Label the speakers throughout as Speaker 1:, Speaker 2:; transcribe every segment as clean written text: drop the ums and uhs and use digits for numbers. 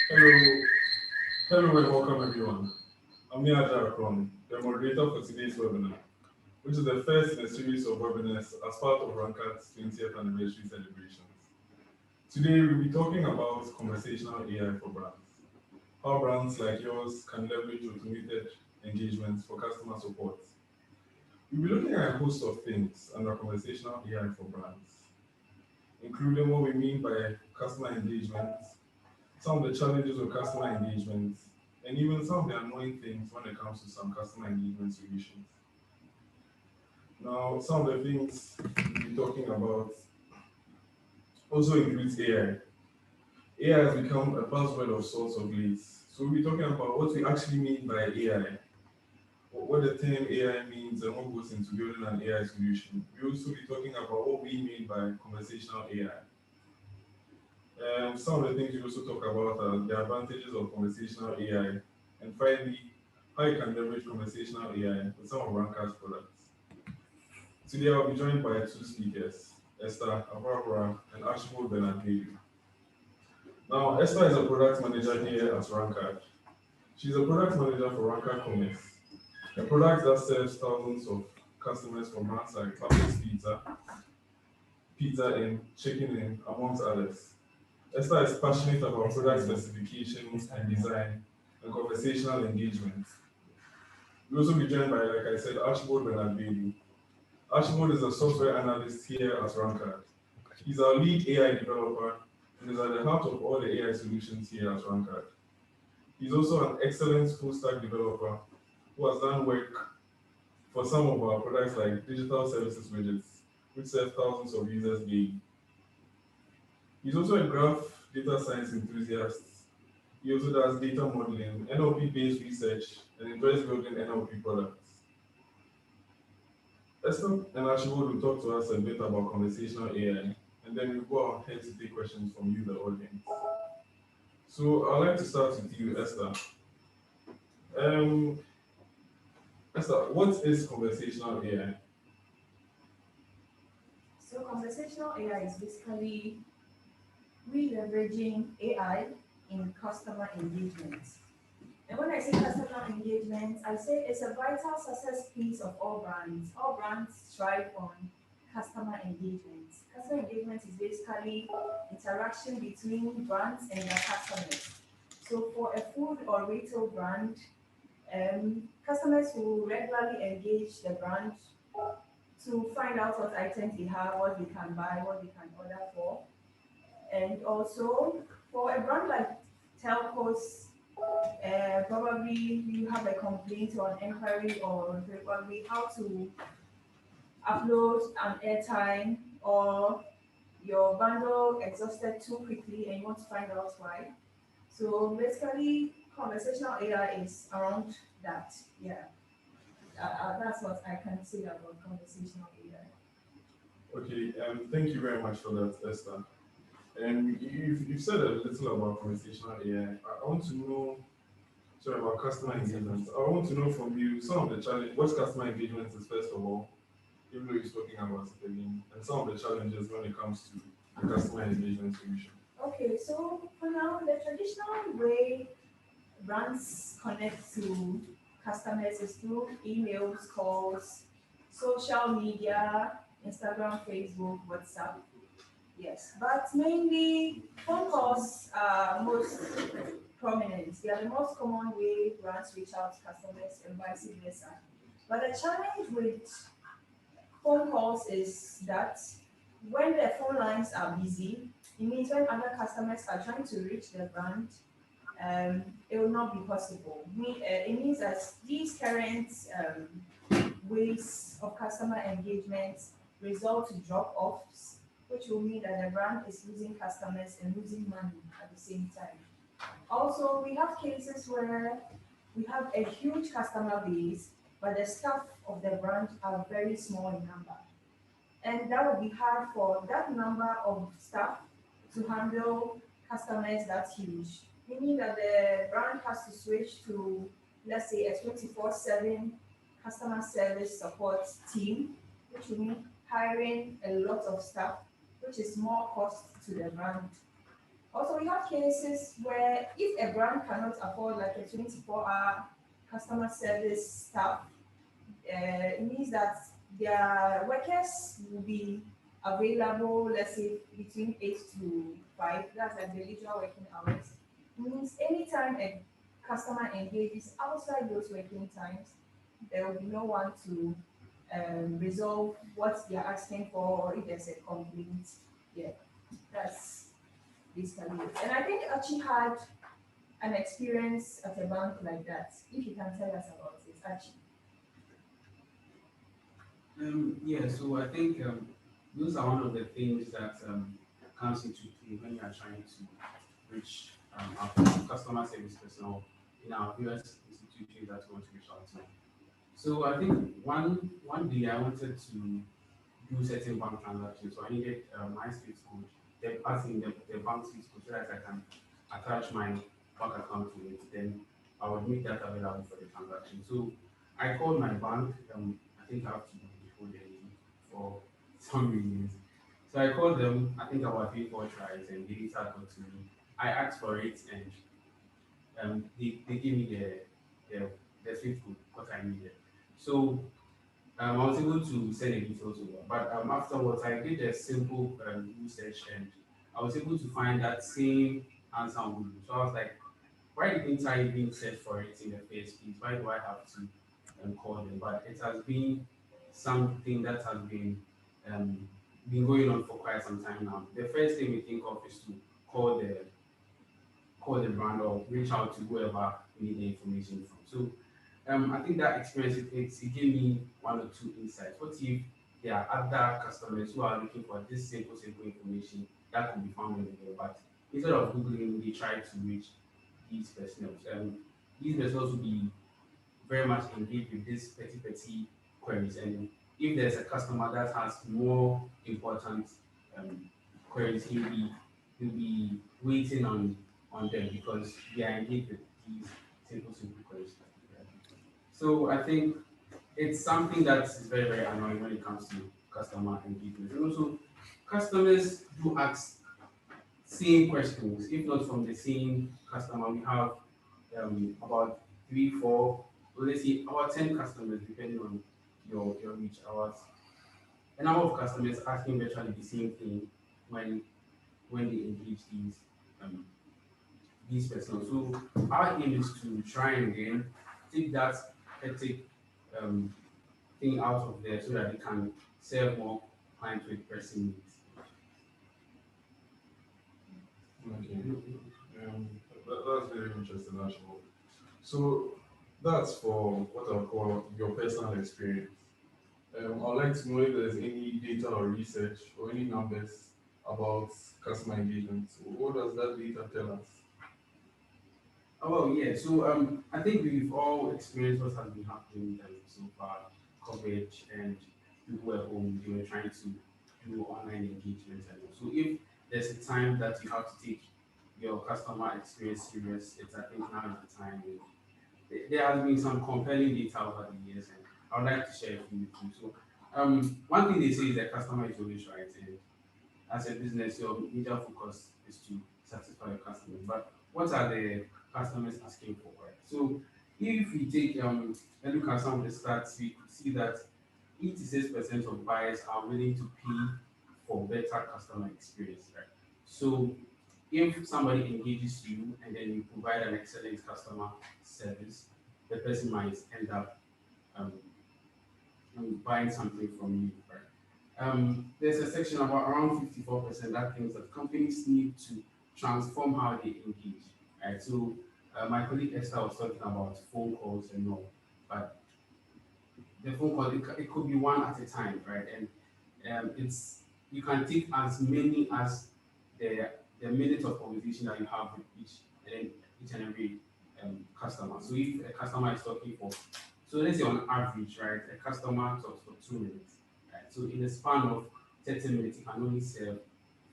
Speaker 1: Hello, hello and welcome everyone. I'm Nia Jarakron, the moderator for today's webinar, which is the first in a series of webinars as part of Rankat's 20th anniversary celebrations. Today we'll be talking about conversational AI for brands, how brands like yours can leverage automated engagements for customer support. We'll be looking at a host of things under conversational AI for brands, including what we mean by customer engagement, some of the challenges of customer engagement, and even some of the annoying things when it comes to some customer engagement solutions. Now, some of the things we'll be talking about also includes AI. AI has become a buzzword of sorts of late. So we'll be talking about what we actually mean by AI, what the term AI means, and what goes into building an AI solution. We'll also be talking about what we mean by conversational AI. Some of the things we also talk about are the advantages of conversational AI, and finally, how you can leverage conversational AI with some of Ranker's products. Today, I'll be joined by two speakers, Esther Abarbara and Archibald Bernard Bailey. Now, Esther is a product manager here at Rankard. She's a product manager for Rakuten Commerce, a product that serves thousands of customers from brands like Pappas Pizza, Pizza Inn, Chicken Inn, amongst others. Esther is passionate about product specifications and design and conversational engagement. We'll also be joined by, like I said, Archibald Bernard Bailey. Archibald is a software analyst here at Rankard. He's our lead AI developer and is at the heart of all the AI solutions here at Rankard. He's also an excellent full-stack developer who has done work for some of our products like digital services widgets, which serve thousands of users daily. He's also a graph data science enthusiast. He also does data modeling, NLP-based research, and enjoys building NLP products. Esther and Archibald will talk to us a bit about conversational AI, and then we'll go ahead to take questions from you, the audience. So I'd like to start with you, Esther. Esther, what is conversational AI?
Speaker 2: So conversational AI is basically leveraging AI in customer engagement. And when I say customer engagement, I say it's a vital success piece of all brands. All brands strive on customer engagement. Customer engagement is basically interaction between brands and their customers. So for a food or retail brand, customers will regularly engage the brand to find out what items they have, what they can buy, what they can order for. And also for a brand like telcos, probably you have a complaint or an inquiry or probably how to upload an airtime or your bundle exhausted too quickly and you want to find out why. So basically, conversational AI is around that. Yeah, that's what I can say about conversational AI.
Speaker 1: Okay, thank you very much for that, Esther. And you've said a little about conversational AI. I want to know, sorry, about customer engagement. I want to know from you some of the challenges, what customer engagement is, first of all, even though you're talking about it again, and some of the challenges when it comes to the customer engagement solution.
Speaker 2: Okay, so for now, the traditional way brands connect to customers is through emails, calls, social media, Instagram, Facebook, WhatsApp. Yes, but mainly phone calls are most prominent. They are the most common way brands reach out to customers and vice versa. But the challenge with phone calls is that when the phone lines are busy, it means when other customers are trying to reach the brand, it will not be possible. It means that these current ways of customer engagement result to drop-offs, which will mean that the brand is losing customers and losing money at the same time. Also, we have cases where we have a huge customer base, but the staff of the brand are very small in number. And that would be hard for that number of staff to handle customers that huge. Meaning that the brand has to switch to, let's say, a 24/7 customer service support team, which will mean hiring a lot of staff, which is more cost to the brand. Also, we have cases where if a brand cannot afford like a 24-hour customer service staff, it means that their workers will be available, let's say between 8 to 5. That's like the usual working hours. Means anytime a customer engages outside those working times, there will be no one to resolve what they're asking for, or if there's a complaint. Yeah, that's basically it. And I think Archie had an experience at a bank like that. If you can tell us about it, Archie.
Speaker 3: Yeah, so I think those are one of the things that comes into play when you are trying to reach our customer service personnel in our various institutions that we want to reach out to. So I think one day I wanted to do certain bank transactions, so I needed my state code, the bank state code, so that I can attach my bank account to it. Then I would make that available for the transaction. So I called my bank. I think I have to do it before they leave for some reasons. So I called them. I think about 3 4 tries, and they later got to me. I asked for it, and they gave me the the swift code what I needed. So I was able to send the details over. But afterwards, I did a simple research, and I was able to find that same answer on Google. So I was like, why didn't I even search for it in the first place? Why do I have to call them? But it has been something that has um, been going on for quite some time now. The first thing we think of is to call the call the brand or reach out to whoever we need the information from. So I think that experience it gave me one or two insights. What if there are other customers who are looking for this simple information that could be found in the web, but instead of googling, they try to reach these personnel. These personnel will be very much engaged with this petty queries. And if there's a customer that has more important um, queries, he'll be waiting on them because they are engaged with these simple queries. So I think it's something that is very annoying when it comes to customer engagement. And also, customers do ask same questions, if not from the same customer. We have about 3 4, or let's say about 10 customers, depending on your reach hours. A number of customers asking virtually the same thing when they engage um, these persons. So our aim is to try and then take that hectic um, thing out of there so that they can serve more clients with pressing needs.
Speaker 1: Okay. That's very interesting, actually. So that's for what I'll call your personal experience. I'd like to know if there's any data or research or any numbers about customer engagement. So what does that data tell us?
Speaker 3: Oh, well, yeah. So I think we've all experienced what has been happening so far, coverage and people at home, they were trying to do online engagement. And all. So if there's a time that you have to take your customer experience serious, it's I think now is the time. And there has been some compelling data over the years, and I would like to share a few with you. So one thing they say is that customer is always right, and as a business, your major focus is to satisfy your customers. But what are the customers asking for, right? So if we take a look at some of the stats, we could see that 86% of buyers are willing to pay for better customer experience, right? So if somebody engages you and then you provide an excellent customer service, the person might end up um, buying something from you, right? There's a section about around 54% that thinks that companies need to transform how they engage. Right? So my colleague Esther was talking about phone calls and all, but the phone call it could be one at a time, right? And it's you can take as many as the the minutes of conversation that you have with each and every customer. So if a customer is talking for, so let's say on average, right, a customer talks for 2 minutes, right? So in a span of 30 minutes, you can only serve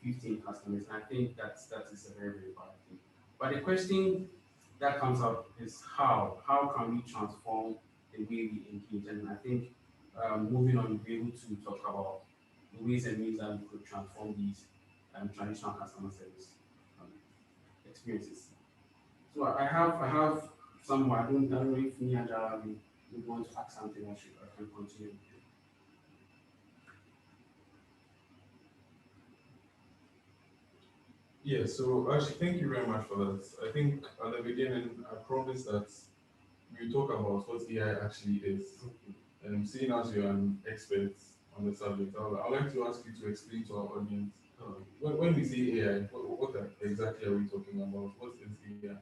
Speaker 3: 15 customers. And I think that is a very bad thing. But the question that comes up is how can we transform the way we engage? And I think moving on, we'll be able to talk about the ways and means that we could transform these traditional customer service. experiences. So I have someone, I don't know if me and Jara we want to ask something, I can continue.
Speaker 1: Yeah, so actually, thank you very much for that. I think at the beginning, I promised that we talk about what AI actually is. And seeing as you're an expert on the subject, I'd like to ask you to explain to our audience when we say AI, exactly are we talking about? What is AI?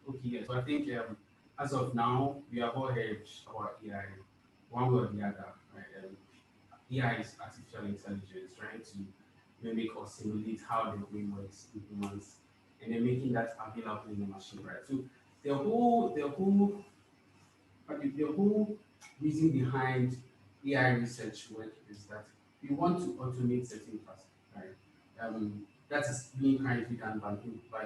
Speaker 3: Okay, yes. So I think as of now, we have all heard about AI one way or the other. Right? AI is artificial intelligence, trying to mimic or simulate how the brain works in humans, and then making that available in the machine, right? So the whole reason behind AI research work is that we want to automate certain tasks, right? That is being currently done by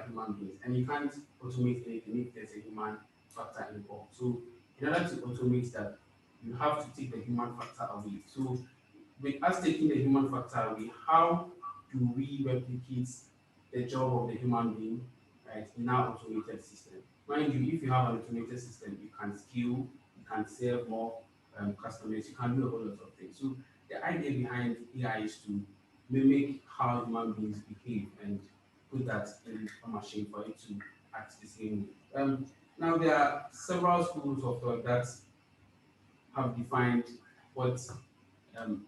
Speaker 3: human beings, and you can't automate anything if there's a human factor involved. So, in order to automate that, you have to take the human factor away. So, with us taking the human factor away, how do we replicate the job of the human being, right, in our automated system? Mind you, if you have an automated system, you can scale, you can serve more customers, you can do a whole lot of things. So the idea behind AI is to mimic how human beings behave and put that in a machine for it to act the same way. Now there are several schools of thought that have defined what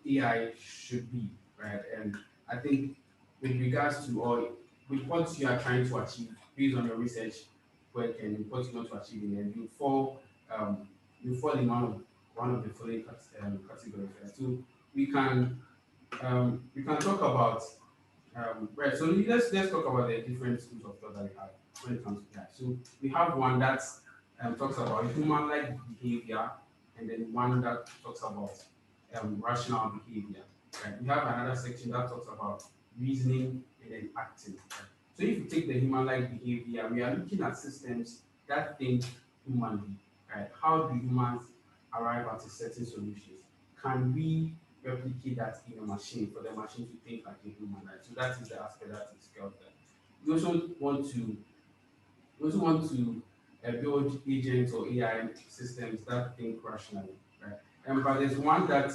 Speaker 3: AI should be, right? And I think with regards to or with what you are trying to achieve based on your research work and what you want to achieve in the end, um, you fall in one of the following categories. Right? So we can we can talk about right. So let's talk about the different schools of thought that we have when it comes to AI. So we have one that talks about human-like behavior, and then one that talks about rational behavior. Right? We have another section that talks about reasoning and then acting. Right? So if you take the human-like behavior, we are looking at systems that think humanly. Right? How do humans arrive at a certain solutions? Can we replicate that in a machine for the machine to think like a human? Right? So that is the aspect that is scaled there. We also want to build agents or AI systems that think rationally, right? But there's one that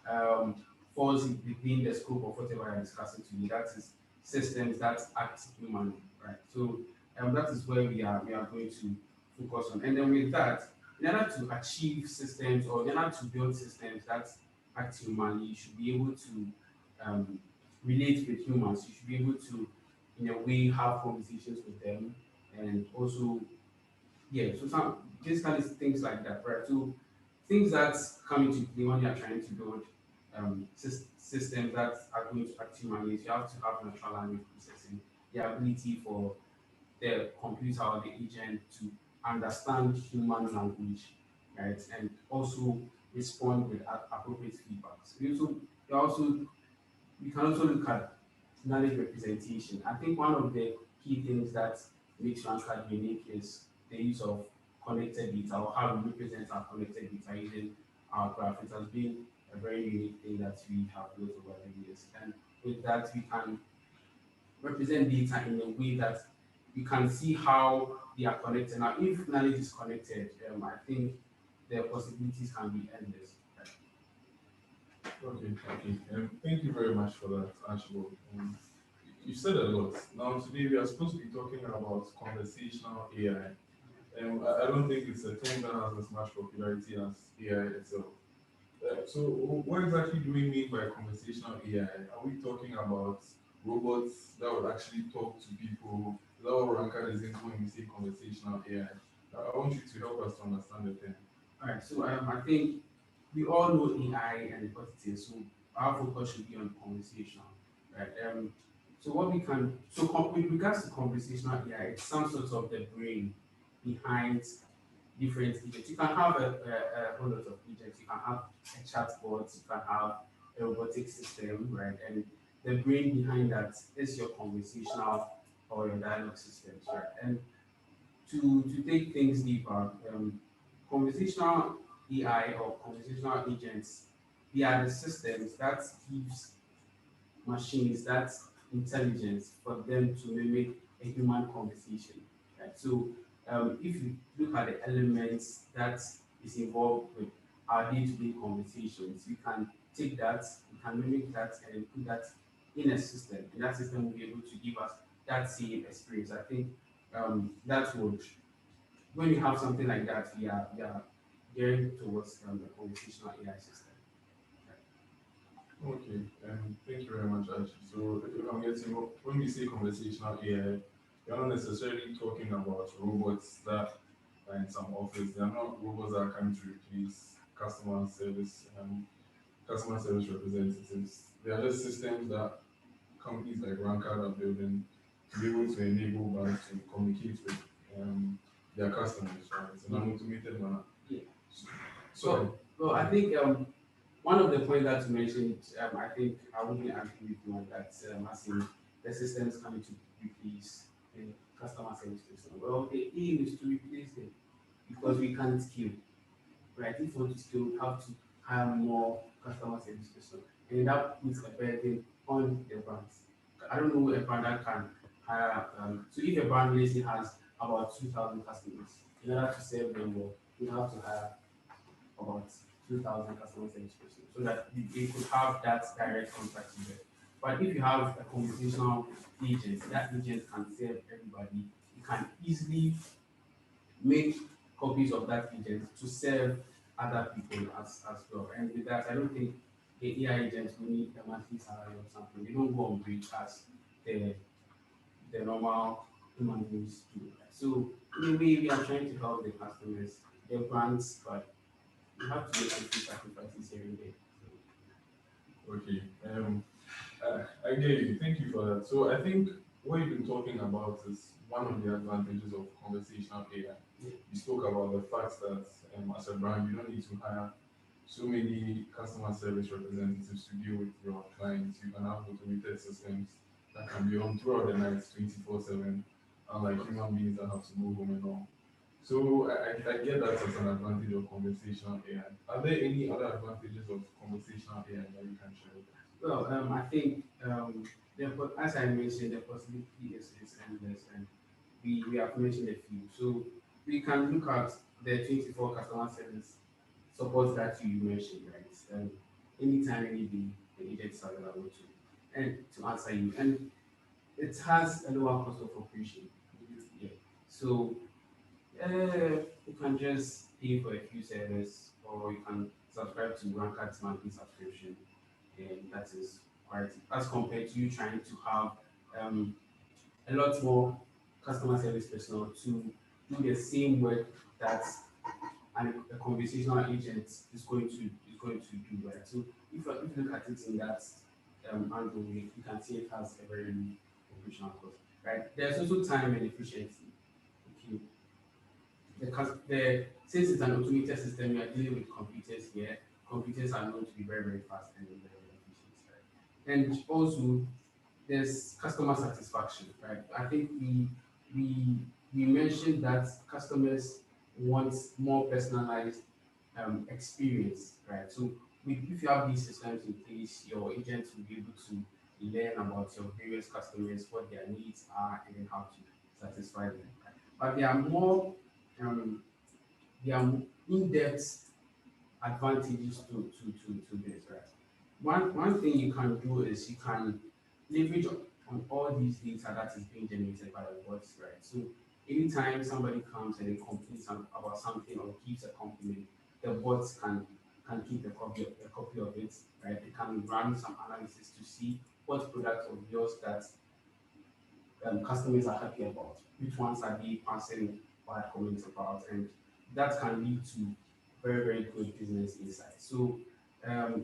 Speaker 3: um, falls within the scope of whatever I'm discussing today. That is systems that act humanly, right? So that is where we are going to focus on. And then with that, in order to achieve systems or in order to build systems that act humanly, you should be able to um, relate with humans. You should be able to, in a way, have conversations with them and also yeah, so some this kind of things like that, right? So things that come into play when you're trying to build systems that are going to act humanly, you have to have natural language processing, the ability for the computer or the agent to understand human language, right? And also respond with appropriate feedback. So we can also look at knowledge representation. I think one of the key things that makes Launchpad unique is the use of connected data or how we represent our connected data using our graph. It has been a very unique thing that we have built over the years. And with that, we can represent data in a way that we can see how they are connected. Now, if knowledge is connected, I think the possibilities can be endless. Right?
Speaker 1: Okay. Thank you very much for that, Ashbo. You said a lot. Now, today we are supposed to be talking about conversational AI. I don't think it's a term that has as much popularity as AI itself. So, what exactly do we mean by conversational AI? Are we talking about robots that would actually talk to people? Is that what Rankad is into when we say conversational AI? I want you to help us to understand the term.
Speaker 3: All right, so I think we all know AI and what it is, so our focus should be on conversational, right? With regards to conversational AI, it's some sort of the brain behind different agents. You can have a whole lot of agents. You can have a chatbot, you can have a robotic system, right? And the brain behind that is your conversational or your dialogue systems, right? And to take things deeper, conversational AI or conversational agents, they are the systems that gives machines that intelligence for them to mimic a human conversation. Right? So if you look at the elements that is involved with our day-to-day conversations, you can take that, you can mimic that and put that in a system, and that system will be able to give us that same experience. I think that would, when you have something like that, we are gearing towards the conversational AI system.
Speaker 1: Okay, thank you very much, Archie. So, if I'm getting, when we say conversational AI, we're not necessarily talking about robots that are in some office. They are not robots that are coming to replace customer service representatives. They are just systems that companies like Rankad are building to be able to enable banks to communicate with their customers, right? In an automated manner.
Speaker 3: Yeah.
Speaker 1: Sorry.
Speaker 3: Well, I think one of the points that you mentioned, I think I wouldn't agree with you on that. As in the systems coming to replace the customer service person. Well, the aim is to replace them because we can't scale, right? If we want to scale, we have to hire more customer service person, and that puts a burden on the brands. I don't know a brand that can hire. So if a brand let's say has about 2,000 customers, in order to serve them well, you have to hire about 2,000 customer service person so that you could have that direct contact with them. But if you have a conversational agent, that agent can serve everybody. You can easily make copies of that agent to serve other people as well. And with that, I don't think the AI agents will need a monthly salary or something. They don't go on break as the normal human beings do. So in a way, we are trying to help the customers, the brands, but you have to make a few sacrifices here and there.
Speaker 1: Okay. I get you. Thank you for that. So I think what you've been talking about is one of the advantages of conversational AI.
Speaker 3: Yeah.
Speaker 1: You spoke about the fact that as a brand, you don't need to hire so many customer service representatives to deal with your clients. You can have automated systems that can be on throughout the night, 24/7, unlike human beings that have to go home and all. So I get that as an advantage of conversational AI. Are there any other advantages of conversational AI that you can share with us?
Speaker 3: Well, I think as I mentioned, the possibility is endless, and we have mentioned a few. So we can look at the 24 customer service support that you mentioned, right? Anytime, any day, the agent is available to answer you, and it has a lower cost of operation. Yeah. So you can just pay for a few servers, or you can subscribe to Rankat's monthly subscription, and that is quite as compared to you trying to have um, a lot more customer service personnel to do the same work that a conversational agent is going to do, right? So if you look at it in that angle, you can see it has a very low operational cost, right? There's also time and efficiency. Okay, since it's an automated system, you are dealing with computers here. Computers are known to be very, very fast and very, very efficient, right? And also, there's customer satisfaction, right? I think we we mentioned that customers want more personalized experience, right? So if you have these systems in place, your agents will be able to learn about your various customers, what their needs are, and then how to satisfy them. Right? But um, there are in-depth advantages to this, right? One thing you can do is you can leverage on all these data that is being generated by the bots, right? So anytime somebody comes and they complains about something or gives a compliment, the bots can keep a copy of it, right? They can run some analysis to see what products of yours that customers are happy about, which ones are they passing bad comments about, and that can lead to very, very good business insights. So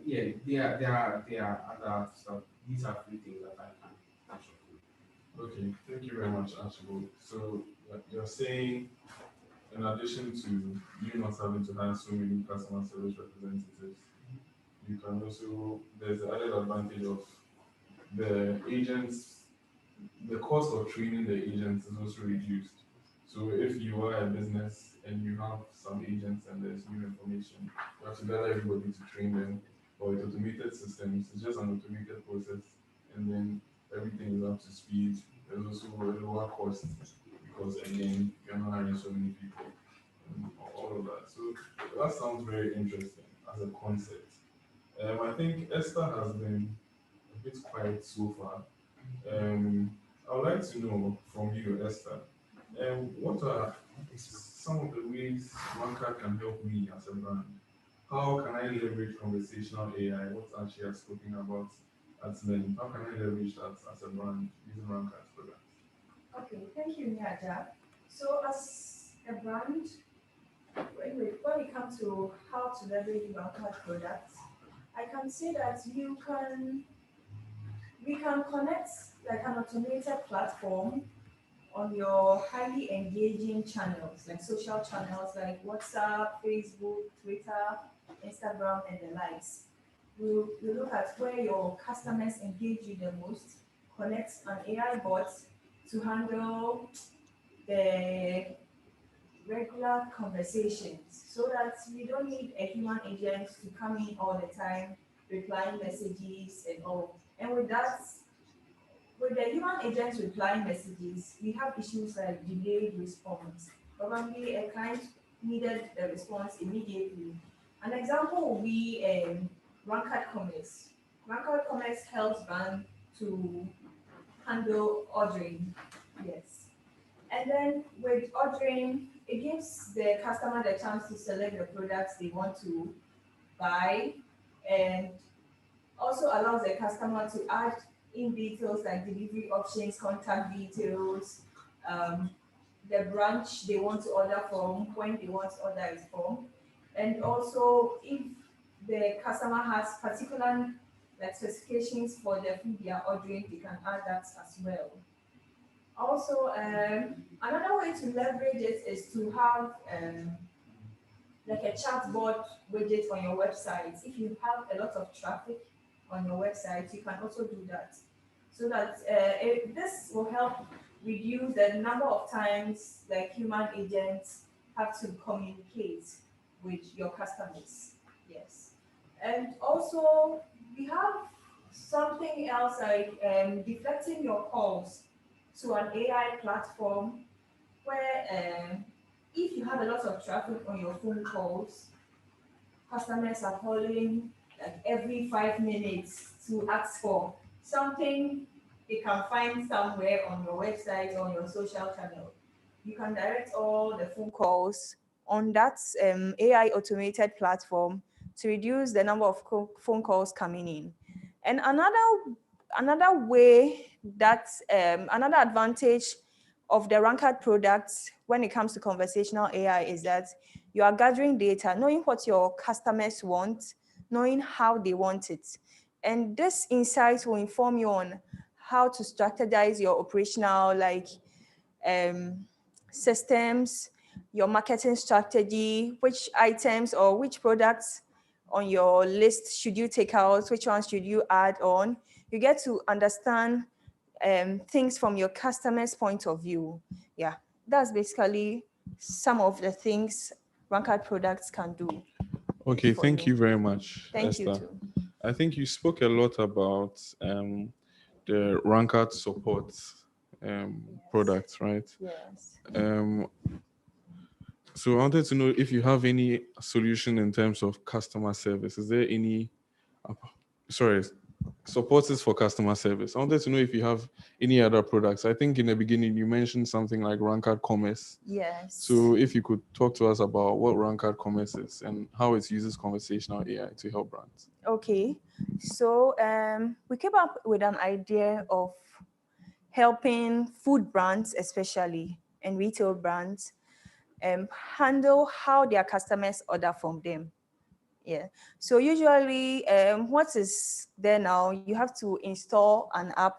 Speaker 3: yeah, there are other stuff. These are three things that I can mention.
Speaker 1: Okay, thank you very much, Archibald. So you're saying, in addition to you not having to hire so many customer service representatives, you can also, there's the added advantage of the agents, the cost of training the agents is also reduced. So if you are a business and you have some agents and there's new information, you have to gather everybody to train them. But with automated systems, it's just an automated process, and then everything is up to speed. There's also a lower cost because again, you're not hiring so many people and all of that. So that sounds very interesting as a concept. I think Esther has been a bit quiet so far. I would like to know from you, Esther, what are some of the ways Ranker can help me as a brand? How can I leverage conversational AI? What actually has spoken about at length? How can I leverage that as a brand using Ranker's product?
Speaker 2: Okay, thank you, Niaja. So as a brand, when it comes to how to leverage your products, I can say that we can connect like an automated platform on your highly engaging channels, like social channels like WhatsApp, Facebook, Twitter, Instagram, and the likes. We look at where your customers engage you the most, connect an AI bot to handle the regular conversations so that we don't need a human agent to come in all the time, replying messages and all. And with the human agents replying messages, we have issues like delayed response. Probably a client needed the response immediately. An example will be Rakuten Commerce. Rakuten Commerce helps bank to handle ordering. Yes. And then with ordering, it gives the customer the chance to select the products they want to buy and also allows the customer to add in details like delivery options, contact details, um, the branch they want to order from, when they want to order it from, and also if the customer has particular like specifications for the food they are ordering, they can add that as well. Also, another way to leverage it is to have like a chatbot widget on your website. If you have a lot of traffic on your website, you can also do that. So that this will help reduce the number of times like human agents have to communicate with your customers. Yes. And also, we have something else like deflecting your calls to an AI platform where if you have a lot of traffic on your phone calls, customers are calling like every 5 minutes to ask for something they can find somewhere on your website or on your social channel. You can direct all the phone calls on that AI automated platform to reduce the number of phone calls coming in. And another way that another advantage of the Ranked products when it comes to conversational AI is that you are gathering data, knowing what your customers want, knowing how they want it. And this insight will inform you on how to strategize your operational um, systems, your marketing strategy, which items or which products on your list should you take out, which ones should you add on. You get to understand things from your customer's point of view. Yeah, that's basically some of the things Ranked products can do
Speaker 1: Okay,
Speaker 2: for
Speaker 1: thank
Speaker 2: you.
Speaker 1: you very much,
Speaker 2: Thank you
Speaker 1: Esther.
Speaker 2: too.
Speaker 1: I think you spoke a lot about the Ranked support products, right?
Speaker 2: Yes.
Speaker 1: Um, so I wanted to know if you have any solution in terms of customer service. Is there any, uh, sorry, support is for customer service. I wanted to know if you have any other products. I think in the beginning you mentioned something like Ranked Commerce.
Speaker 2: Yes.
Speaker 1: So if you could talk to us about what Ranked Commerce is and how it uses conversational AI to help brands.
Speaker 2: Okay. So we came up with an idea of helping food brands, especially and retail brands, handle how their customers order from them. Yeah. So usually, what is there now? You have to install an app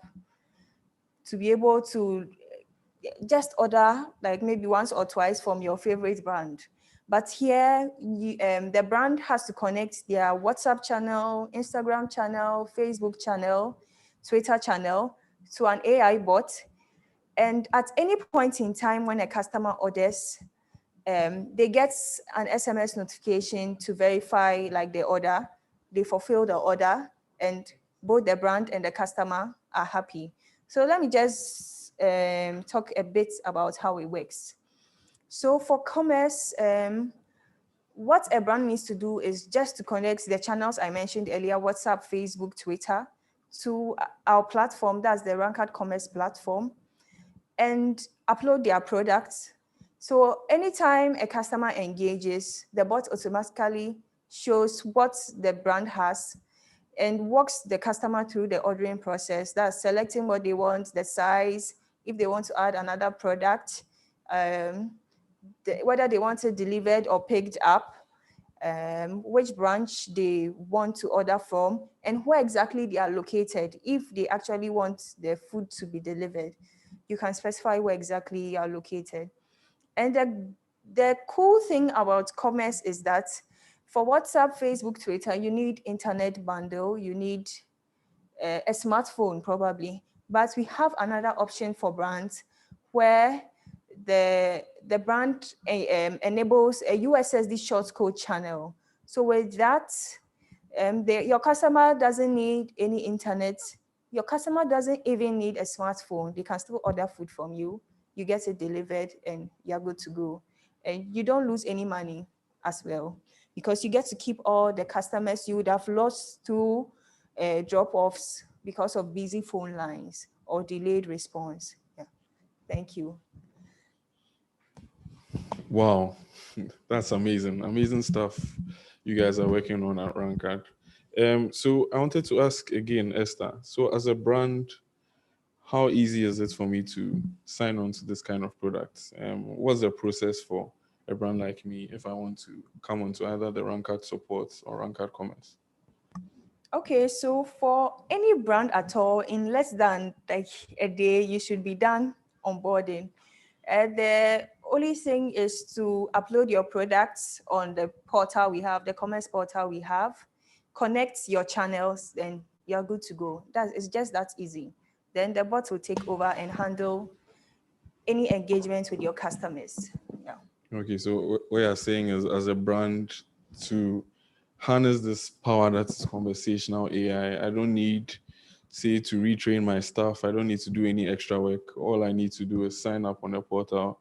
Speaker 2: to be able to just order like maybe once or twice from your favorite brand. But here, the brand has to connect their WhatsApp channel, Instagram channel, Facebook channel, Twitter channel to an AI bot. And at any point in time when a customer orders, they get an SMS notification to verify like the order, they fulfill the order, and both the brand and the customer are happy.
Speaker 4: So let me just talk a bit about how it works. So for commerce, what a brand needs to do is just to connect the channels I mentioned earlier, WhatsApp, Facebook, Twitter, to our platform, that's the Rakuten Commerce platform, and upload their products. So anytime a customer engages, the bot automatically shows what the brand has and walks the customer through the ordering process. That's selecting what they want, the size, if they want to add another product, whether they want it delivered or picked up, which branch they want to order from, and where exactly they are located. If they actually want the food to be delivered, you can specify where exactly you are located. And the cool thing about commerce is that for WhatsApp, Facebook, Twitter, you need internet bundle, you need a smartphone probably. But we have another option for brands where the brand enables a USSD shortcode channel. So with that, your customer doesn't need any internet. Your customer doesn't even need a smartphone. They can still order food from you. You get it delivered and you're good to go. And you don't lose any money as well because you get to keep all the customers you would have lost to drop-offs because of busy phone lines or delayed response. Yeah. Thank you.
Speaker 1: Wow, that's amazing. Amazing stuff you guys are working on at Rankad. So I wanted to ask again, Esther. So as a brand, how easy is it for me to sign on to this kind of product? What's the process for a brand like me if I want to come onto either the Rankad support or Rankad Commerce?
Speaker 4: Okay, so for any brand at all, in less than like a day, you should be done onboarding. The only thing is to upload your products on the portal we have, the commerce portal we have, connect your channels, and you're good to go. It's just that easy. Then the bot will take over and handle any engagement with your customers. Yeah.
Speaker 1: Okay, so what you're saying is, as a brand, to harness this power that's conversational AI, I don't need, say, to retrain my staff. I don't need to do any extra work. All I need to do is sign up on the portal,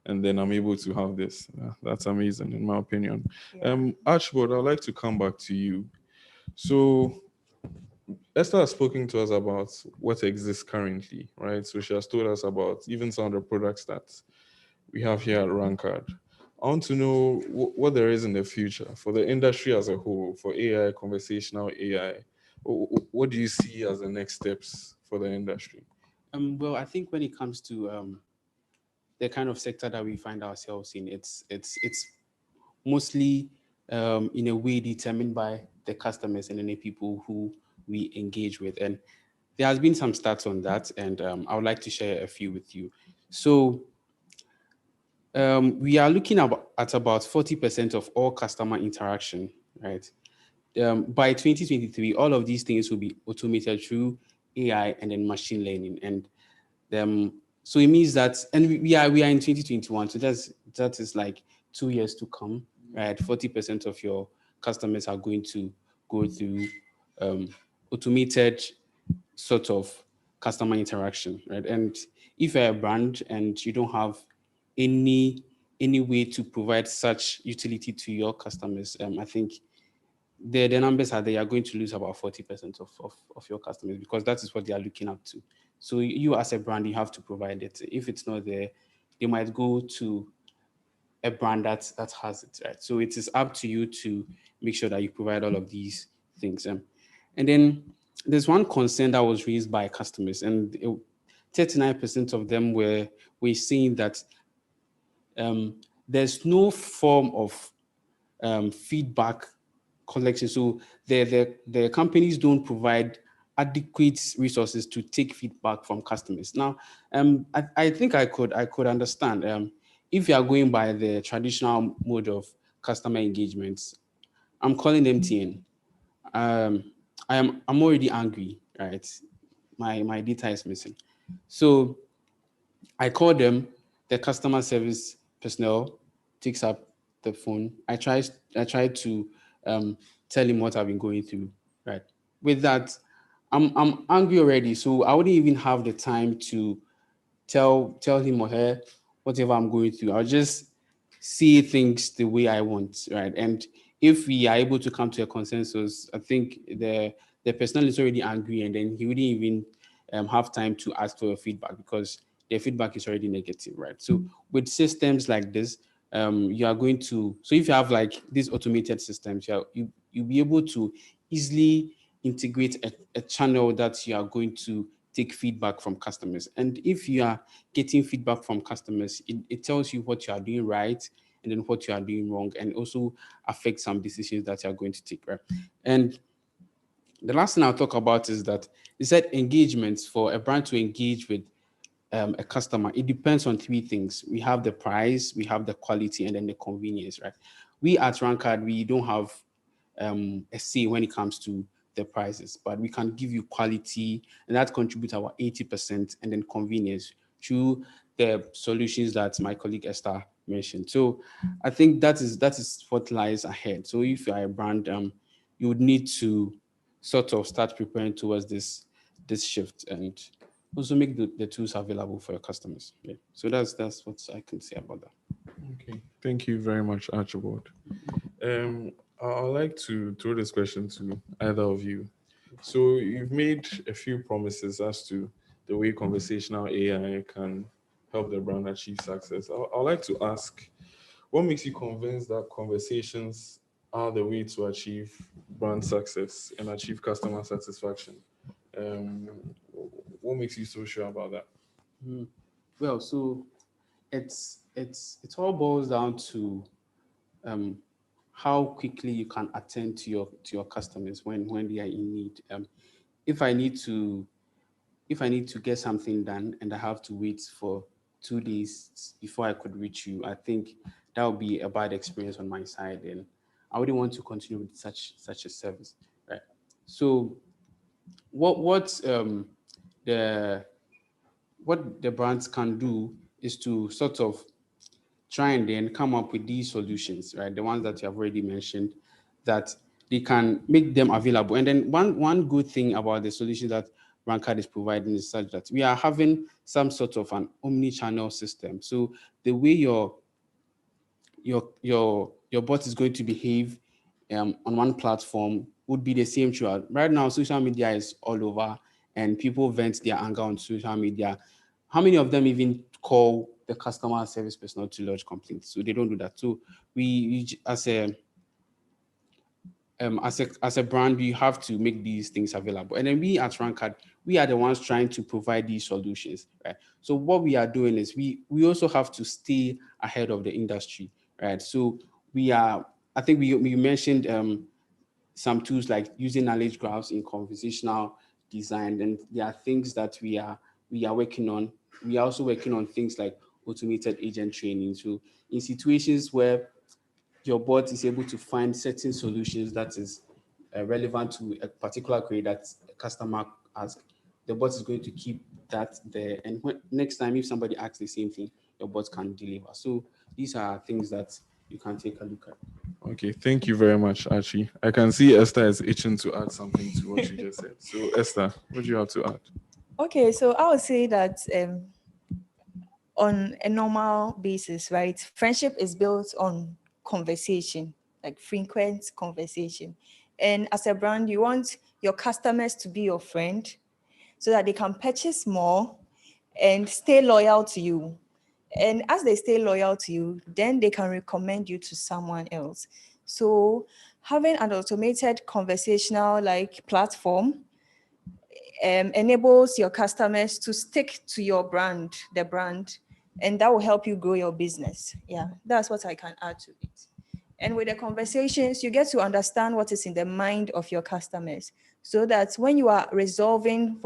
Speaker 1: and then I'm able to have this. That's amazing, in my opinion.
Speaker 4: Yeah.
Speaker 1: Archibald, I'd like to come back to you. So Esther has spoken to us about what exists currently, right? So she has told us about even some of the products that we have here at Rankard. I want to know what there is in the future for the industry as a whole, for AI, conversational AI. What do you see as the next steps for the industry?
Speaker 3: Well, I think when it comes to the kind of sector that we find ourselves in, it's mostly in a way determined by the customers and any people who we engage with. And there has been some stats on that, and I would like to share a few with you. So we are looking at about 40% of all customer interaction, right? By 2023, all of these things will be automated through AI and then machine learning. And so it means that, and we are in 2021, so that is like 2 years to come, right? 40% of your customers are going to go through automated sort of customer interaction, right? And if you're a brand and you don't have any any way to provide such utility to your customers, I think the numbers are they are going to lose about 40% of your customers because that is what they are looking up to. So you as a brand, you have to provide it. If it's not there, they might go to a brand that has it, right? So it is up to you to make sure that you provide all of these things. And then there's one concern that was raised by customers, and 39% of them were saying that um, there's no form of feedback collection. So the companies don't provide adequate resources to take feedback from customers. Now, I think I could understand if you are going by the traditional mode of customer engagement. I'm calling MTN. Um, I'm already angry, right? My data is missing, so I call them. The customer service personnel takes up the phone. I try to um, tell him what I've been going through. Right. With that, I'm angry already, so I wouldn't even have the time to tell him or her whatever I'm going through. I'll just see things the way I want, right? And if we are able to come to a consensus, I think the person is already angry, and then he wouldn't even have time to ask for your feedback because their feedback is already negative, right? So with systems like this, you are going to, so if you have like these automated systems, you'll be able to easily integrate a channel that you are going to take feedback from customers. And if you are getting feedback from customers, it tells you what you are doing right and then what you are doing wrong, and also affects some decisions that you are going to take, right? And the last thing I'll talk about is that you said engagements. For a brand to engage with a customer, it depends on three things. We have the price, we have the quality, and then the convenience, right? We at Rankard, we don't have a say when it comes to the prices, but we can give you quality, and that contributes our 80%, and then convenience through the solutions that my colleague Esther mentioned. So I think that is what lies ahead. So if you are a brand, you would need to sort of start preparing towards this shift, and also make the tools available for your customers. Yeah. So that's what I can say about that.
Speaker 1: Okay, thank you very much, Archibald. Um, I'd like to throw this question to either of you. So you've made a few promises as to the way conversational AI can help the brand achieve success. I'd like to ask, what makes you convinced that conversations are the way to achieve brand success and achieve customer satisfaction? Um, what makes you so sure about that?
Speaker 3: Mm. Well, so it all boils down to um, how quickly you can attend to your customers when they are in need. If I need to if I need to get something done and I have to wait for 2 days before I could reach you, I think that would be a bad experience on my side, and I wouldn't want to continue with such a service, right? So what the what the brands can do is to sort of try and then come up with these solutions, right? The ones that you have already mentioned, that they can make them available. And then one good thing about the solution that Rankard is providing is such that we are having some sort of an omni-channel system. So the way your bot is going to behave on one platform would be the same throughout. Right now, social media is all over, and people vent their anger on social media. How many of them even call the customer service personnel to lodge complaints? So they don't do that. So as a brand, we have to make these things available. And then we at Rankard, we are the ones trying to provide these solutions, right? So what we are doing is we also have to stay ahead of the industry, right? So I think we mentioned some tools like using knowledge graphs in conversational design, and there are things that we are working on. We are also working on things like automated agent training. So in situations where your bot is able to find certain solutions that is relevant to a particular query that a customer asks, the bot is going to keep that there. And next time, if somebody asks the same thing, your bot can deliver. So these are things that you can take a look at.
Speaker 1: Okay, thank you very much, Archie. I can see Esther is itching to add something to what you just said. So, Esther, what do you have to add?
Speaker 4: Okay, so I would say that on a normal basis, right? Friendship is built on conversation, like frequent conversation. And as a brand, you want your customers to be your friend so that they can purchase more and stay loyal to you. And as they stay loyal to you, then they can recommend you to someone else. So having an automated conversational like platform enables your customers to stick to your brand, the brand, and that will help you grow your business. Yeah, that's what I can add to it. And with the conversations, you get to understand what is in the mind of your customers so that when you are resolving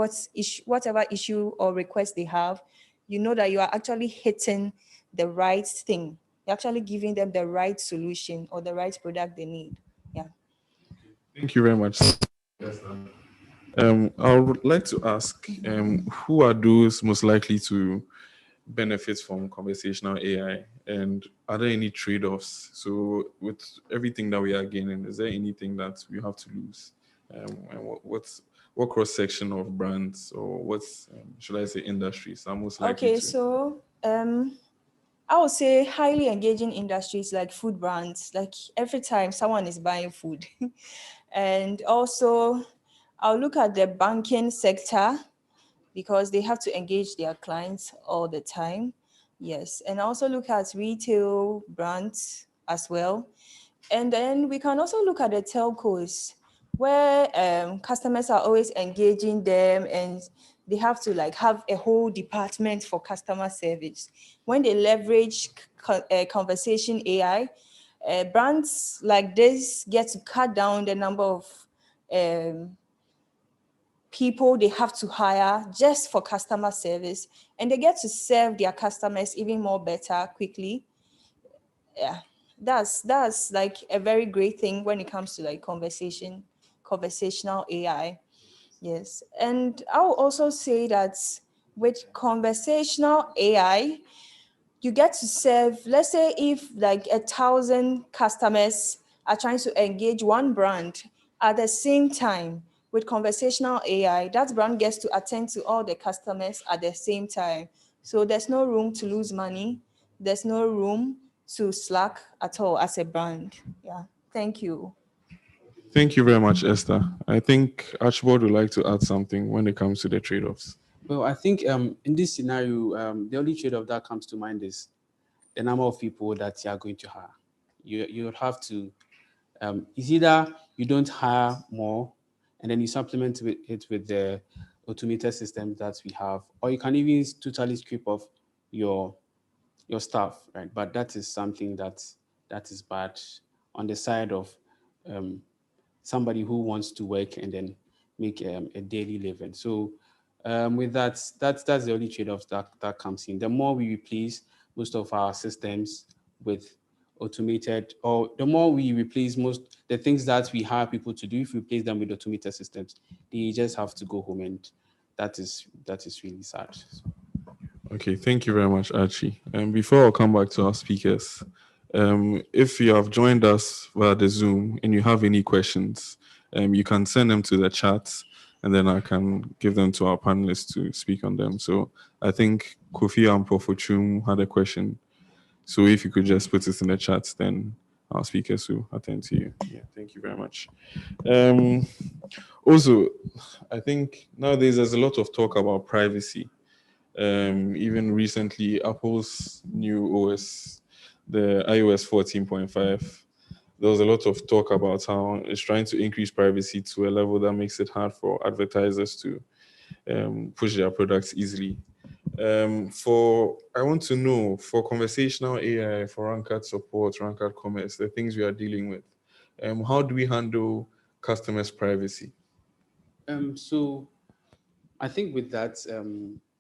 Speaker 4: whatever issue or request they have, you know that you are actually hitting the right thing. You're actually giving them the right solution or the right product they need. Yeah.
Speaker 1: Thank you very much, Esther. I would like to ask, who are those most likely to benefit from conversational AI, and are there any trade-offs? So, with everything that we are gaining, is there anything that we have to lose? And what cross section of brands or what should I say industries are most likely
Speaker 4: Okay,
Speaker 1: to?
Speaker 4: so I would say highly engaging industries like food brands, like every time someone is buying food. And also, I'll look at the banking sector because they have to engage their clients all the time. Yes. And also look at retail brands as well. And then we can also look at the telcos where customers are always engaging them and they have to like have a whole department for customer service. When they leverage conversation AI, brands like this get to cut down the number of um, people they have to hire just for customer service, and they get to serve their customers even more better quickly. Yeah, that's like a very great thing when it comes to like conversational AI. Yes, and I will also say that with conversational AI, you get to serve, let's say if like 1,000 customers are trying to engage one brand at the same time with conversational AI, that brand gets to attend to all the customers at the same time. So there's no room to lose money. There's no room to slack at all as a brand. Yeah. Thank you.
Speaker 1: Thank you very much, Esther. I think Archibald would like to add something when it comes to the trade-offs.
Speaker 3: Well, I think in this scenario, the only trade-off that comes to mind is the number of people that you are going to hire. You would have to it's either you don't hire more and then you supplement it with the automated systems that we have, or you can even totally strip off your your staff, right? But that is something that is bad on the side of um, somebody who wants to work and then make a daily living. So with that, that's the only trade-offs that comes in. The more we replace most of our systems with automated, or the more we replace most the things that we hire people to do, if we replace them with automated systems, they just have to go home, and that is really sad. So,
Speaker 1: Okay, thank you very much, Archie. And before I come back to our speakers, if you have joined us via the Zoom and you have any questions, you can send them to the chat and then I can give them to our panelists to speak on them. So I think Kofi and Profochum had a question. So if you could just put it in the chat, then our speakers will attend to you. Yeah, thank you very much. Um, Also, I think nowadays there's a lot of talk about privacy. Even recently, Apple's new OS, the iOS 14.5, there was a lot of talk about how it's trying to increase privacy to a level that makes it hard for advertisers to push their products easily. For I want to know for conversational AI, for Ranked support, Ranked Commerce, the things we are dealing with, how do we handle customers' privacy?
Speaker 3: so I think with that,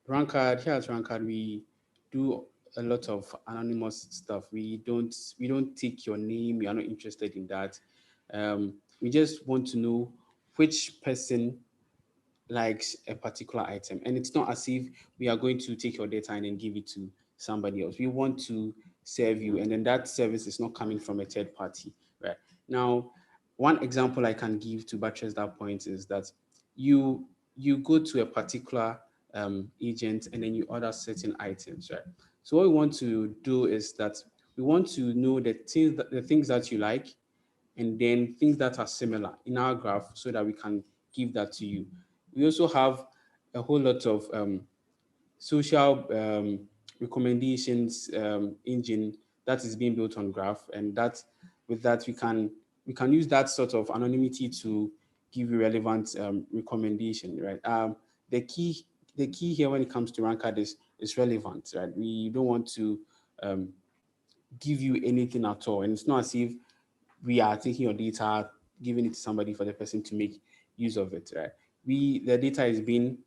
Speaker 3: Rankard, here at Rankard, we do a lot of anonymous stuff. We don't take your name. We are not interested in that. We just want to know which person likes a particular item. And it's not as if we are going to take your data and then give it to somebody else. We want to serve you, and then that service is not coming from a third party, right? Now, one example I can give to buttress that point is that you go to a particular agent and then you order certain items, right? So what we want to do is that we want to know the things that you like, and then things that are similar in our graph so that we can give that to you. We also have a whole lot of social recommendations engine that is being built on graph, and that with that we can use that sort of anonymity to give you relevant recommendation, right? The key here when it comes to ranked is relevant, right? We don't want to um, give you anything at all, and it's not as if we are taking your data, giving it to somebody for the person to make use of it, right? The data is being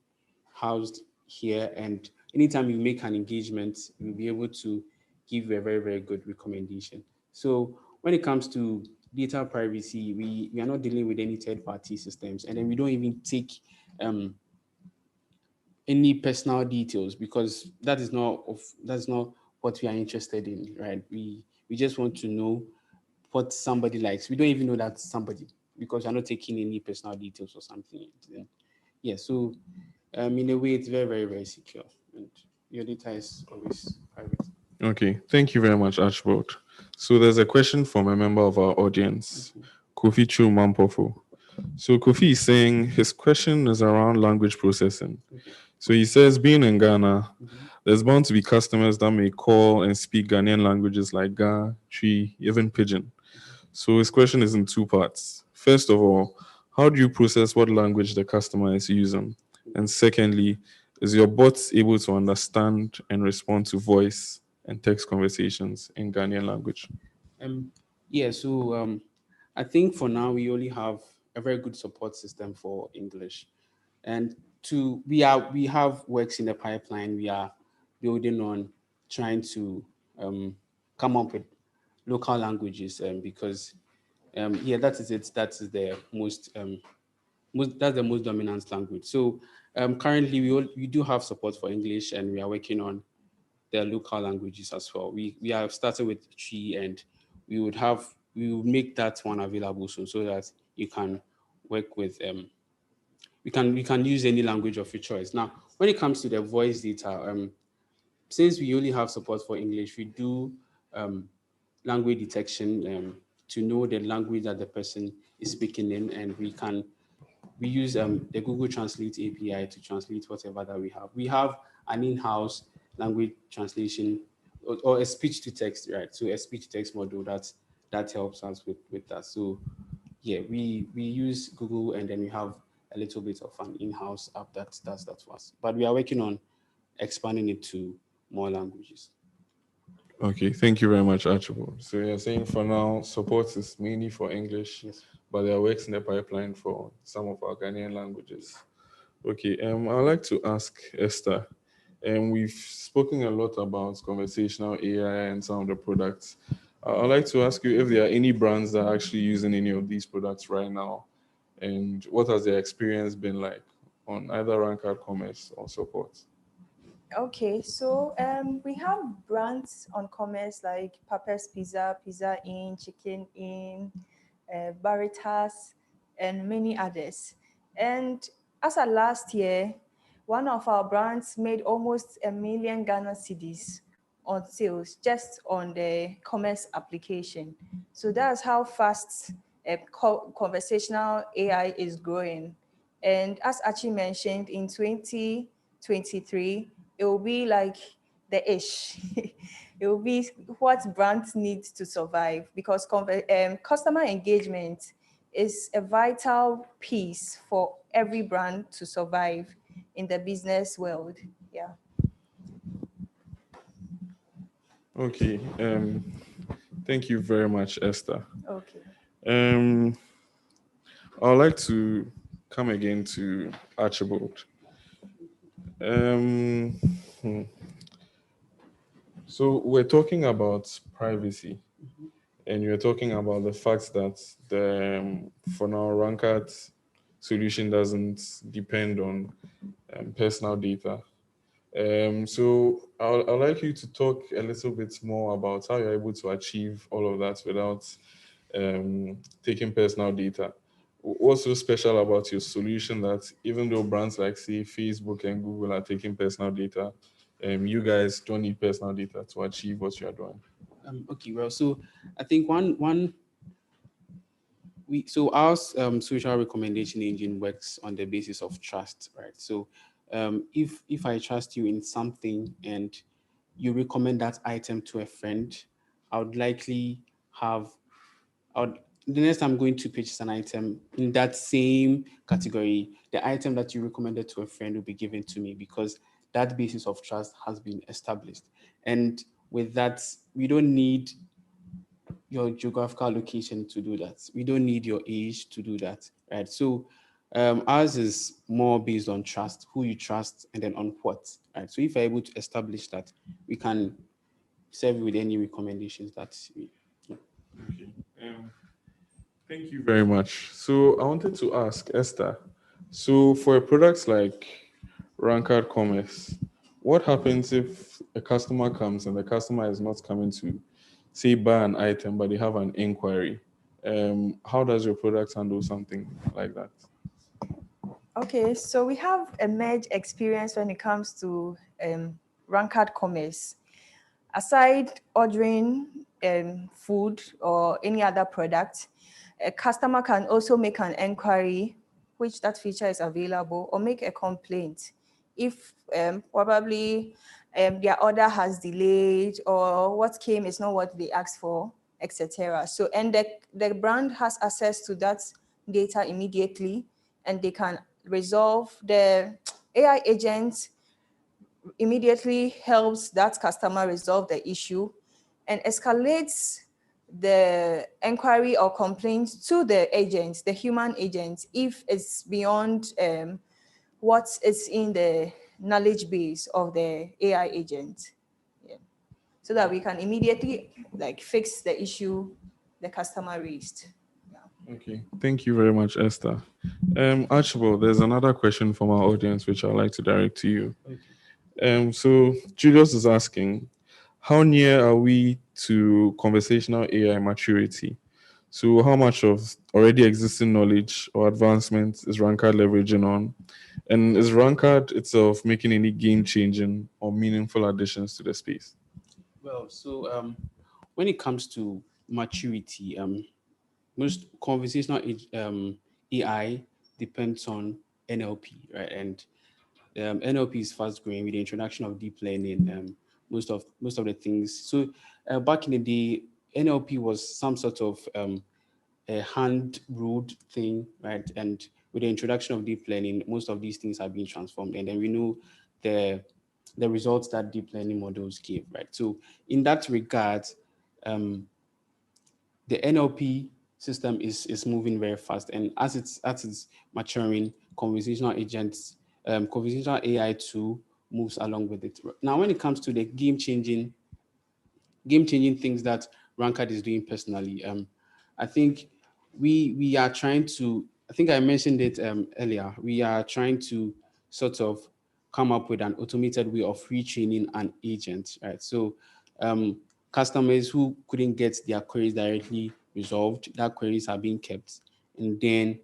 Speaker 3: housed here, and anytime you make an engagement, we'll be able to give you a very, very good recommendation. So when it comes to data privacy, we are not dealing with any third party systems, and then we don't even take um, any personal details, because that's not what we are interested in, right? We just want to know what somebody likes. We don't even know that somebody, because you're not taking any personal details or something. yeah, so in a way, it's very, very, very secure, and your data is always private.
Speaker 1: Okay, thank you very much, Archibald. So there's a question from a member of our audience,
Speaker 3: Mhm.
Speaker 1: Kofi Chu Mampofo. So Kofi is saying his question is around language processing.
Speaker 3: Okay.
Speaker 1: So he says, being in Ghana,
Speaker 3: Mhm.
Speaker 1: there's bound to be customers that may call and speak Ghanaian languages like Ga, Twi, even Pidgin. So his question is in two parts. First of all, how do you process what language the customer is using? And secondly, is your bot able to understand and respond to voice and text conversations in Ghanaian language?
Speaker 3: Um, yeah, so I think for now we only have a very good support system for English, and we have works in the pipeline. We are building on trying to um, come up with local languages, because yeah, that is it. That is the most that's the most dominant language. So currently we do have support for English, and we are working on their local languages as well. We have started with Chi, and we will make that one available soon, so that you can work with we can use any language of your choice. Now, when it comes to the voice data, since we only have support for English, we do um, language detection to know the language that the person is speaking in, and we use the Google Translate API to translate whatever that we have. We have an in-house language translation, or a speech to text, right? So a speech to text model that helps us with that. So yeah, we use Google, and then we have a little bit of an in-house app that does that for us. But we are working on expanding it to more languages.
Speaker 1: Okay, thank you very much, Archibald. So you're saying for now, support is mainly for English,
Speaker 3: Yes.
Speaker 1: but there are works in the pipeline for some of our Ghanaian languages. Okay, I'd like to ask Esther. And we've spoken a lot about conversational AI and some of the products. I'd like to ask you if there are any brands that are actually using any of these products right now, and what has their experience been like on either Rankard Commerce or support?
Speaker 4: Okay, so we have brands on commerce like Papa's Pizza, Pizza Inn, Chicken Inn, Baritas, and many others. And as of last year, one of our brands made almost 1 million Ghana cedis on sales just on the commerce application. So that's how fast conversational AI is growing. And as Achi mentioned, in 2023, it will be like the ish. It will be what brands need to survive because customer engagement is a vital piece for every brand to survive in the business world. Yeah.
Speaker 1: Okay, thank you very much, Esther.
Speaker 4: Okay.
Speaker 1: Um, I'd like to come again to Archibald. Um, hmm. So we're talking about privacy, and you're talking about the fact that the for now Rankard solution doesn't depend on personal data. So I'd like you to talk a little bit more about how you're able to achieve all of that without taking personal data. What's so special about your solution that even though brands like say Facebook and Google are taking personal data, you guys don't need personal data to achieve what you are doing?
Speaker 3: Okay, well, so I think one we so our social recommendation engine works on the basis of trust, right? So if I trust you in something and you recommend that item to a friend, I would likely have I would the next time I'm going to purchase an item in that same category, the item that you recommended to a friend will be given to me, because that basis of trust has been established. And with that, we don't need your geographical location to do that. We don't need your age to do that, right? So ours is more based on trust, who you trust, and then on what, right? So if you're able to establish that, we can serve you with any recommendations that we.
Speaker 1: Okay. Thank you very much. So I wanted to ask Esther. So for products like Rankard Commerce, what happens if a customer comes and the customer is not coming to say buy an item, but they have an inquiry? How does your product handle something like that?
Speaker 4: Okay, so we have a merge experience when it comes to Ranked Commerce. Aside ordering food or any other product, a customer can also make an inquiry, which that feature is available, or make a complaint if probably their order has delayed or what came is not what they asked for, etc. So, and the brand has access to that data immediately, and they can resolve. The AI agent immediately helps that customer resolve the issue and escalates the inquiry or complaint to the agent, the human agent, if it's beyond what is in the knowledge base of the AI agent. Yeah. So that we can immediately fix the issue the customer raised.
Speaker 1: Okay, thank you very much, Esther. Archibald, there's another question from our audience which I'd like to direct to you. So Julius is asking, how near are we to conversational AI maturity? So how much of already existing knowledge or advancement is Rankard leveraging on? And is Rankard itself making any game-changing or meaningful additions to the space?
Speaker 3: Well, so when it comes to maturity, most conversational AI depends on NLP, right? And NLP is fast growing with the introduction of deep learning. Most of the things. So back in the day, NLP was some sort of a hand ruled thing, right? And with the introduction of deep learning, most of these things are being transformed, and then we know the the results that deep learning models give, right? So in that regard, um, the NLP system is moving very fast, and as it's maturing, conversational AI too moves along with it. Now, when it comes to the game changing things that Rankard is doing personally, I think we are trying to. I think I mentioned it earlier. We are trying to sort of come up with an automated way of retraining an agent, right? So um, customers who couldn't get their queries directly resolved, that queries are being kept, and then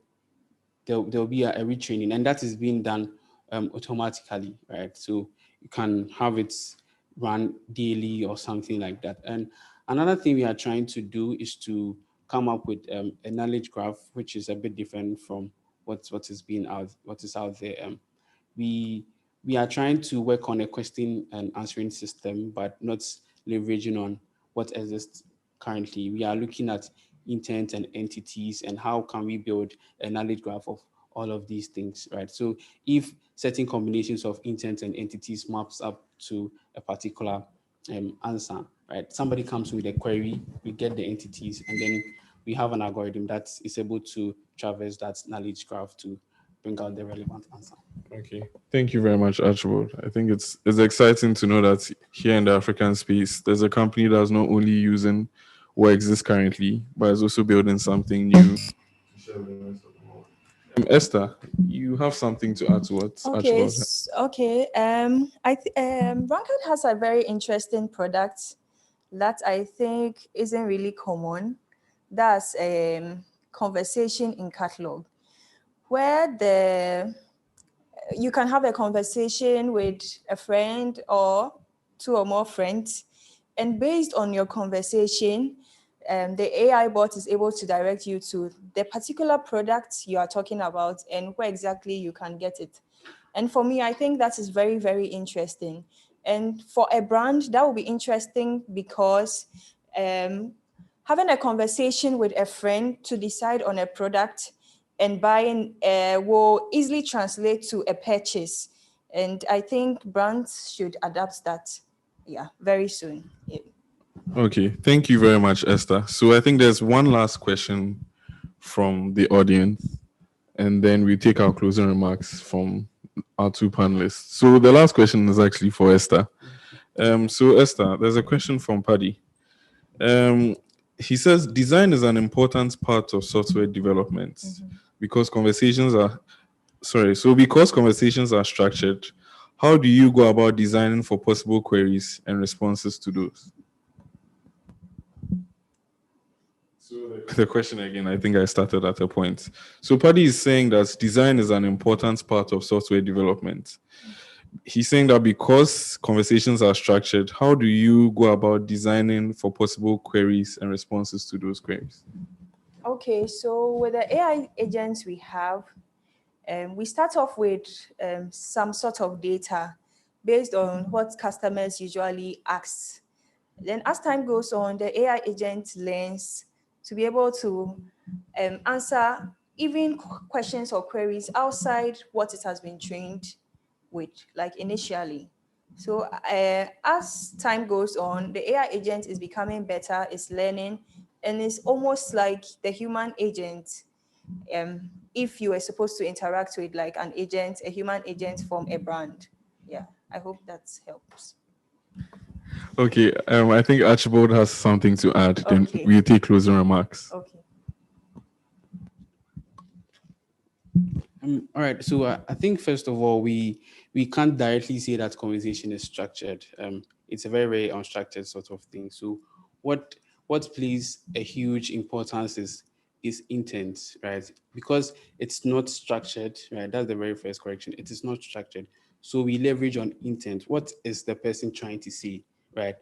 Speaker 3: there'll be a retraining, and that is being done automatically, right? So you can have it run daily or something like that. And another thing we are trying to do is to come up with a knowledge graph, which is a bit different from what is out there. We we are trying to work on a question and answering system, but not leveraging on what exists currently. We are looking at intent and entities and how can we build a knowledge graph of all of these things, right? So if certain combinations of intent and entities maps up to a particular answer, right? Somebody comes with a query, we get the entities, and then we have an algorithm that is able to traverse that knowledge graph to bring out the relevant answer.
Speaker 1: Okay, thank you very much, Archibald. I think it's exciting to know that here in the African space, there's a company that's not only using what exists currently, but is also building something new to share with the rest of the world. Esther, you have something to add to what
Speaker 4: Okay,
Speaker 1: Archibald said?
Speaker 4: okay. Ranked has a very interesting product that I think isn't really common. That's conversation in catalog, where you can have a conversation with a friend or two or more friends, and based on your conversation, the AI bot is able to direct you to the particular product you are talking about and where exactly you can get it. And for me, I think that is very, very interesting. And for a brand, that will be interesting because having a conversation with a friend to decide on a product and buying will easily translate to a purchase. And I think brands should adapt that, yeah, very soon. Yeah.
Speaker 1: Okay, thank you very much, Esther. So I think there's one last question from the audience, and then we take our closing remarks from our two panelists. So the last question is actually for Esther. So Esther, there's a question from Paddy. Um, he says design is an important part of software development because conversations are because conversations are structured. How do you go about designing for possible queries and responses to those? So So the question again, I think I started at a point. So Paddy is saying that design is an important part of software development. He's saying that because conversations are structured, how do you go about designing for possible queries and responses to those queries?
Speaker 4: Okay, so with the AI agents we have, we start off with some sort of data based on what customers usually ask. Then as time goes on, the AI agent learns to be able to answer even questions or queries outside what it has been trained with, like initially. So as time goes on, the AI agent is becoming better, is learning, and it's almost like the human agent. If you were supposed to interact with like an agent, a human agent from a brand. Yeah, I hope that helps.
Speaker 1: Okay, I think Archibald has something to add. Then
Speaker 4: Okay.
Speaker 1: we'll take closing remarks.
Speaker 4: Okay.
Speaker 3: All right. So I think first of all, we can't directly say that conversation is structured. It's a very very unstructured sort of thing. So what what plays a huge importance is intent, right? Because it's not structured, right? That's the very first correction. It is not structured. So we leverage on intent. What is the person trying to say, right?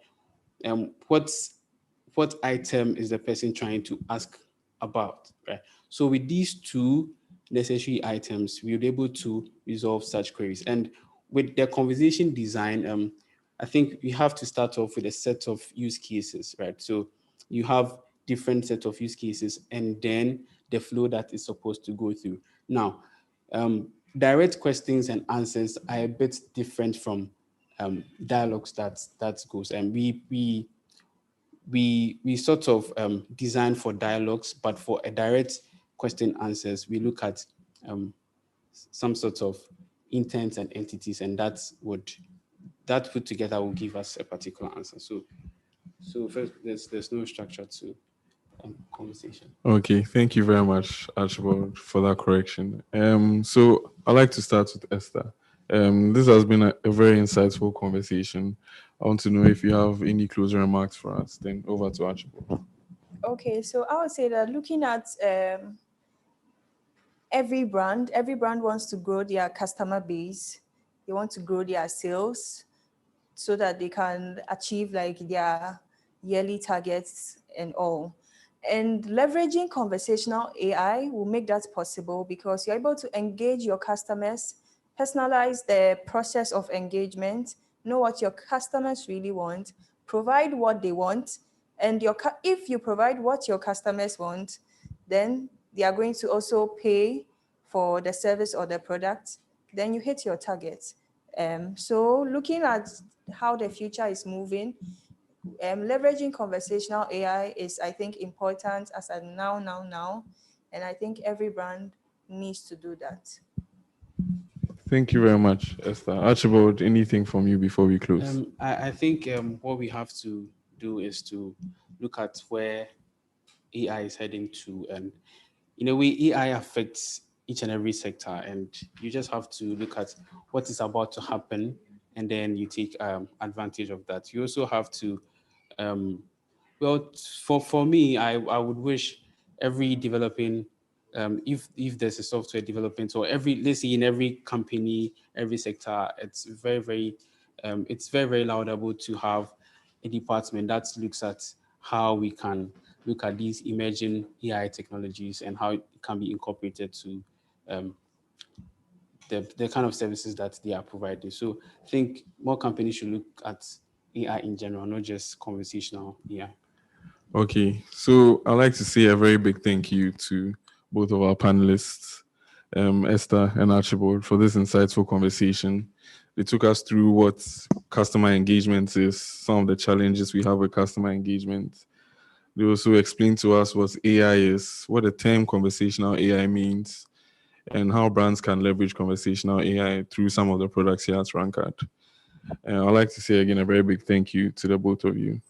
Speaker 3: What item is the person trying to ask about, right? So with these two necessary items, we'll be able to resolve such queries. And with the conversation design, I think we have to start off with a set of use cases, right? So you have different set of use cases and then the flow that is supposed to go through. Now, direct questions and answers are a bit different from dialogues that goes. And we sort of design for dialogues, but for a direct question answers, we look at some sort of intents and entities, and that put together will give us a particular answer. So first, there's no structure to conversation.
Speaker 1: Okay, thank you very much, Archibald, for that correction. So I'd like to start with Esther. This has been a very insightful conversation. I want to know if you have any closing remarks for us. Then over to Archibald.
Speaker 4: Okay, so I would say that looking at every brand wants to grow their customer base. They want to grow their sales so that they can achieve like their yearly targets and all. And leveraging conversational AI will make that possible because you're able to engage your customers, personalize the process of engagement, know what your customers really want, provide what they want, and if you provide what your customers want, then they are going to also pay for the service or the product. Then you hit your target. So looking at how the future is moving, leveraging conversational AI is, I think, important as a now. And I think every brand needs to do that.
Speaker 1: Thank you very much, Esther. Archibald, anything from you before we close?
Speaker 3: I think what we have to do is to look at where AI is heading to, and in a way, AI affects each and every sector, and you just have to look at what is about to happen, and then you take advantage of that. You also have to, um, well, for me, I would wish every developing, if there's a software development or every, let's say in every company, every sector, it's very very laudable to have a department that looks at how we can look at these emerging AI technologies and how it can be incorporated to um, the kind of services that they are providing. So I think more companies should look at AI in general, not just conversational AI.
Speaker 1: Okay, so I'd like to say a very big thank you to both of our panelists, Esther and Archibald, for this insightful conversation. They took us through what customer engagement is, some of the challenges we have with customer engagement. They also explained to us what AI is, what the term conversational AI means, and how brands can leverage conversational AI through some of the products here at Rankard. And I'd like to say again a very big thank you to the both of you.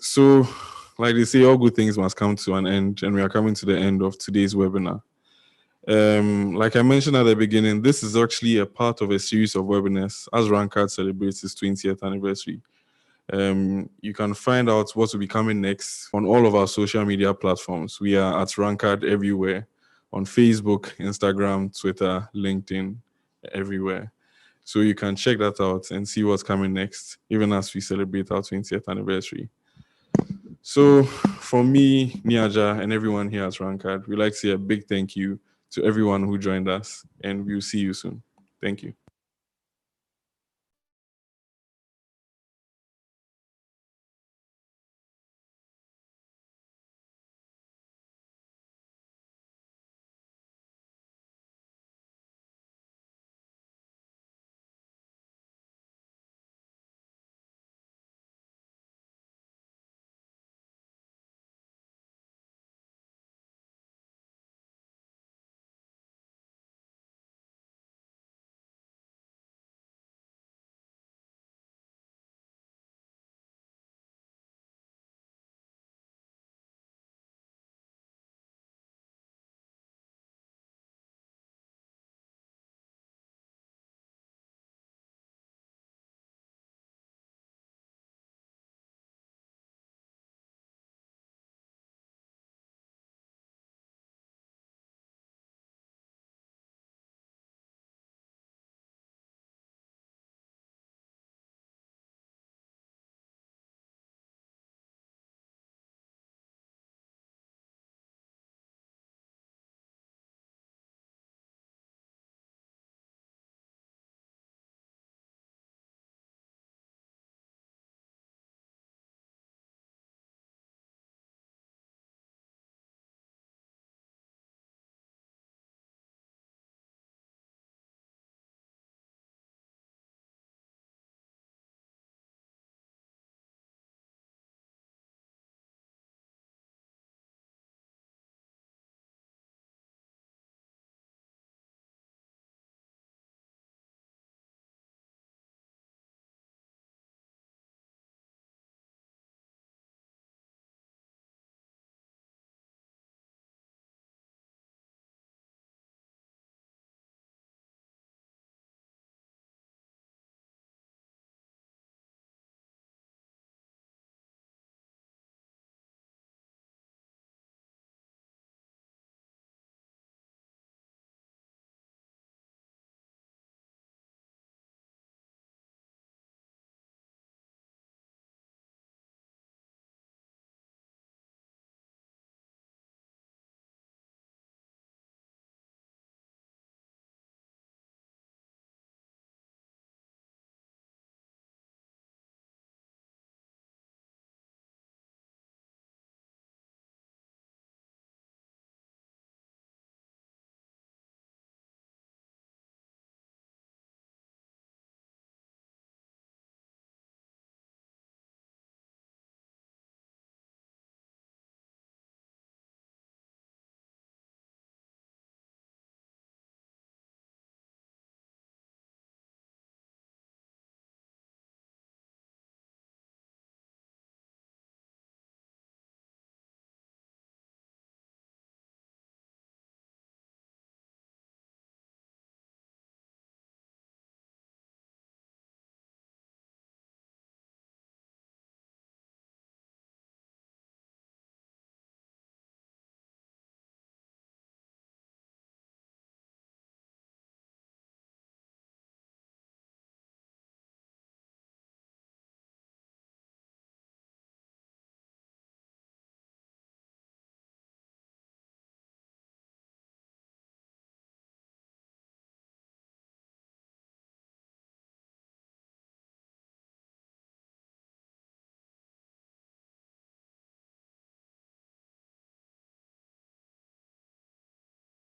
Speaker 1: So, like they say, all good things must come to an end, and we are coming to the end of today's webinar. Like I mentioned at the beginning, this is actually a part of a series of webinars as Rankard celebrates its 20th anniversary. You can find out what will be coming next on all of our social media platforms. We are at Rankard everywhere, on Facebook, Instagram, Twitter, LinkedIn, everywhere. So you can check that out and see what's coming next, even as we celebrate our 20th anniversary. So from me, Niaja, and everyone here at Rankard, we'd like to say a big thank you to everyone who joined us, and we'll see you soon. Thank you.